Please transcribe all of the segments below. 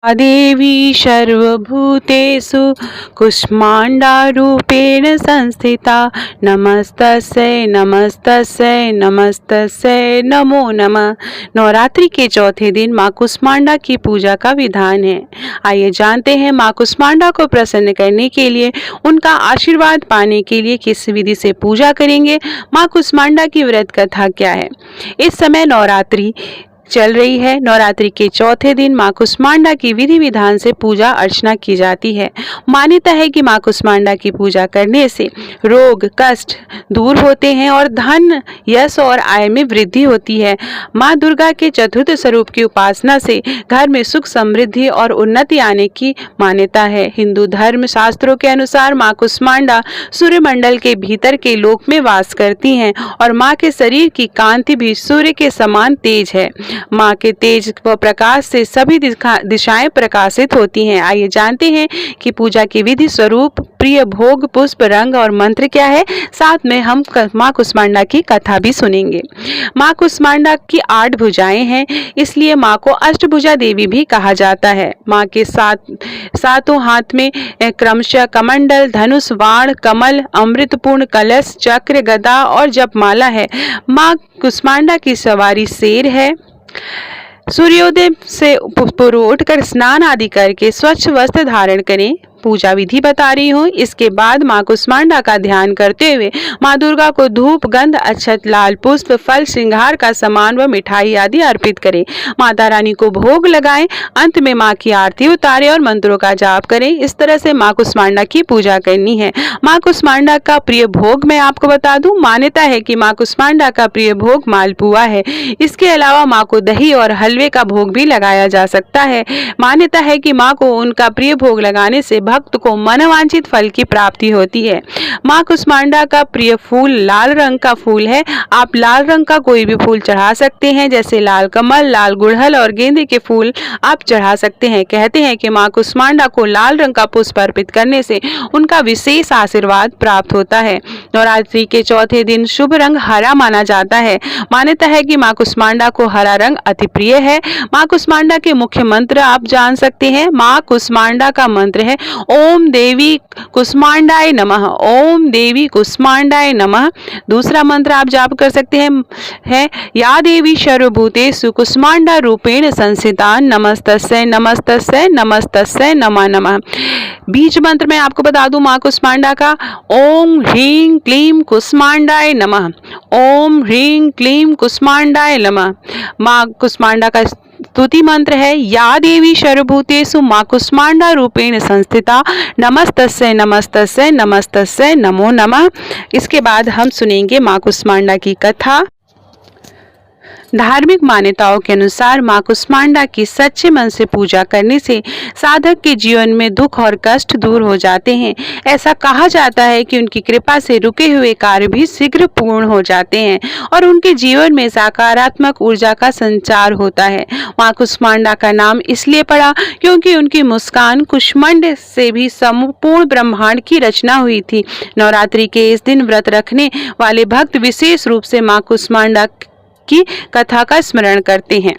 देवी सर्वभूतेषु कुष्माण्डारूपेण संस्थिता नमस्तस्यै नमस्तस्यै नमस्तस्यै नमो नमः। नवरात्रि के चौथे दिन माँ कुष्मांडा की पूजा का विधान है। आइए जानते हैं माँ कुष्मांडा को प्रसन्न करने के लिए, उनका आशीर्वाद पाने के लिए किस विधि से पूजा करेंगे। माँ कुष्मांडा की व्रत कथा क्या है। इस समय नवरात्रि चल रही है। नवरात्रि के चौथे दिन माँ कुष्मांडा की विधि विधान से पूजा अर्चना की जाती है। मान्यता है कि माँ कुष्मांडा की पूजा करने से रोग कष्ट दूर होते हैं और धन यश और आय में वृद्धि होती है। माँ दुर्गा के चतुर्थ स्वरूप की उपासना से घर में सुख समृद्धि और उन्नति आने की मान्यता है। हिंदू धर्म शास्त्रों के अनुसार माँ कुष्मांडा सूर्यमंडल के भीतर के लोक में वास करती हैं और माँ के शरीर की कांति भी सूर्य के समान तेज है। माँ के तेज व प्रकाश से सभी दिशाएं प्रकाशित होती हैं। आइए जानते हैं कि पूजा की विधि स्वरूप प्रिय भोग पुष्प रंग और मंत्र क्या है। साथ में हम माँ कुष्मांडा की कथा भी सुनेंगे। माँ कुष्मांडा की 8 भुजाएं हैं, इसलिए माँ को अष्टभुजा देवी भी कहा जाता है। माँ के सातों हाथ में क्रमशः कमंडल धनुष बाण कमल अमृतपूर्ण कलश चक्र गदा और जपमाला है। माँ कुष्मांडा की सवारी शेर है। सूर्योदय से पूर्व उठकर स्नान आदि करके स्वच्छ वस्त्र धारण करें। पूजा विधि बता रही हूँ। इसके बाद माँ कुष्मांडा का ध्यान करते हुए माँ दुर्गा को धूप गंध अक्षत लाल पुष्प फल श्रृंगार का सामान व मिठाई आदि अर्पित करें। माता रानी को भोग लगाएं। अंत में माँ की आरती उतारें और मंत्रों का जाप करें। इस तरह से माँ कुष्मांडा की पूजा करनी है। माँ कुष्मांडा का प्रिय भोग मैं आपको बता दूं, मान्यता है कि माँ कुष्मांडा का प्रिय भोग मालपुआ है। इसके अलावा माँ को दही और हलवे का भोग भी लगाया जा सकता है। मान्यता है कि माँ को उनका प्रिय भोग लगाने से भक्त को मनोवांछित फल की प्राप्ति होती है। माँ कुष्मांडा का प्रिय फूल लाल रंग का फूल है। आप लाल रंग का कोई भी फूल चढ़ा सकते हैं, जैसे लाल कमल लाल गुड़हल और गेंदे के फूल आप चढ़ा सकते हैं। कहते हैं कि माँ कुष्मांडा को लाल रंग का पुष्प अर्पित करने से उनका विशेष आशीर्वाद प्राप्त होता है। नवरात्रि के चौथे दिन शुभ रंग हरा माना जाता है। मान्यता है कि माँ कुष्मांडा को हरा रंग अति प्रिय है। माँ कुष्मांडा के मुख्य मंत्र आप जान सकते हैं। माँ कुष्मांडा का मंत्र है ओम देवी कुष्मांडाय नमः। ओम देवी कुष्मांडाय नमः। दूसरा मंत्र आप जाप कर सकते हैं है या देवी सर्वभूतेषु कुष्मांडा रूपेण संस्थिता नमस्तस्यै नमस्तस्यै नमस्तस्यै नमः नमः। बीज मंत्र में आपको बता दूं माँ कुष्मांडा का ओम ह्रीं क्लीं कुष्मांडाय नमः। ओम ह्रीं क्लीं कुष्मांडाय नमः। माँ कुष्मांडा का स्तुति मंत्र है या देवी सर्वभूतेषु माँ कुष्मांडा रूपेण संस्थिता नमस्तस्यै नमस्तस्यै नमस्तस्यै नमो नमः। इसके बाद हम सुनेंगे माँ कुष्मांडा की कथा। धार्मिक मान्यताओं के अनुसार माँ कुष्मांडा की सच्चे मन से पूजा करने से साधक के जीवन में दुख और कष्ट दूर हो जाते हैं। ऐसा कहा जाता है कि उनकी कृपा से रुके हुए कार्य भी शीघ्र पूर्ण हो जाते हैं और उनके जीवन में सकारात्मक ऊर्जा का संचार होता है। माँ कुष्मांडा का नाम इसलिए पड़ा क्योंकि उनकी मुस्कान कुष्मांड से भी संपूर्ण ब्रह्मांड की रचना हुई थी। नवरात्रि के इस दिन व्रत रखने वाले भक्त विशेष रूप से माँ कुष्मांडा की कथा का स्मरण करते हैं।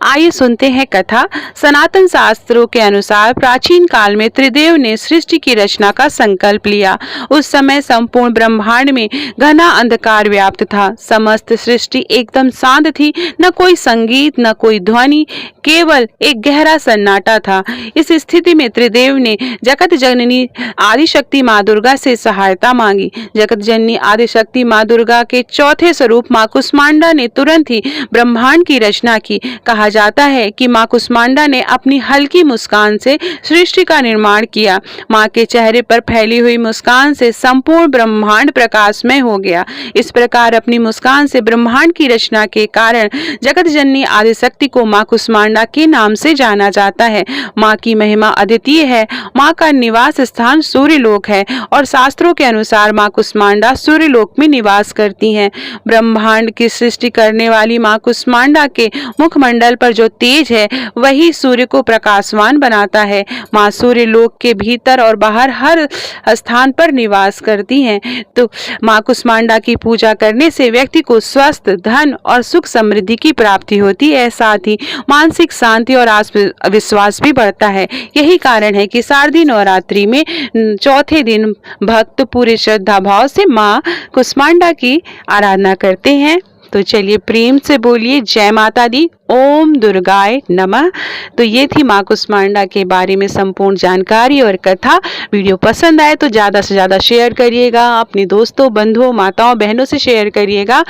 आइए सुनते हैं कथा। सनातन शास्त्रों के अनुसार प्राचीन काल में त्रिदेव ने सृष्टि की रचना का संकल्प लिया। उस समय संपूर्ण ब्रह्मांड में घना अंधकार व्याप्त था। समस्त सृष्टि एकदम शांत थी, न कोई संगीत न कोई ध्वनि, केवल एक गहरा सन्नाटा था। इस स्थिति में त्रिदेव ने जगत जननी आदिशक्ति माँ दुर्गा से सहायता मांगी। जगत जननी आदिशक्ति माँ दुर्गा के चौथे स्वरूप माँ कुष्मांडा ने तुरंत ही ब्रह्मांड की रचना की। कहा जाता है कि माँ कुष्मांडा ने अपनी हल्की मुस्कान से सृष्टि का निर्माण किया। माँ के चेहरे पर फैली हुई मुस्कान से संपूर्ण ब्रह्मांड प्रकाशमय हो गया। इस प्रकार अपनी मुस्कान से ब्रह्मांड की रचना के कारण जगत जननी आदिशक्ति को माँ कुष्मांडा के नाम से जाना जाता है। माँ की महिमा अद्वितीय है। माँ का निवास स्थान सूर्यलोक है और शास्त्रों के अनुसार माँ कुष्मांडा सूर्यलोक में निवास करती हैं। ब्रह्मांड की सृष्टि करने वाली माँ कुष्मांडा के मुख्य मुखमंडल पर जो तेज है वही सूर्य को प्रकाशवान बनाता है। माँ सूर्य लोक के भीतर और बाहर हर स्थान पर निवास करती हैं। तो माँ कुष्मांडा की पूजा करने से व्यक्ति को स्वस्थ, धन और सुख समृद्धि की प्राप्ति होती है। साथ ही मानसिक शांति और आत्मविश्वास भी बढ़ता है। यही कारण है कि शारदीय नवरात्रि में चौथे दिन भक्त पूरे श्रद्धा भाव से माँ कुष्मांडा की आराधना करते हैं। तो चलिए प्रेम से बोलिए जय माता दी, ओम दुर्गाय नमः। तो ये थी माँ कुष्मांडा के बारे में संपूर्ण जानकारी और कथा। वीडियो पसंद आए तो ज़्यादा से ज़्यादा शेयर करिएगा, अपने दोस्तों, बंधुओं, माताओं, बहनों से शेयर करिएगा।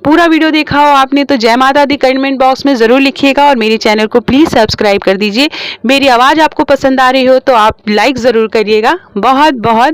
पूरा वीडियो देखा हो आपने तो जय माता दी कमेंट बॉक्स में ज़रूर लिखिएगा और मेरे चैनल को प्लीज़ सब्सक्राइब कर दीजिए। मेरी आवाज़ आपको पसंद आ रही हो तो आप लाइक ज़रूर करिएगा। बहुत बहुत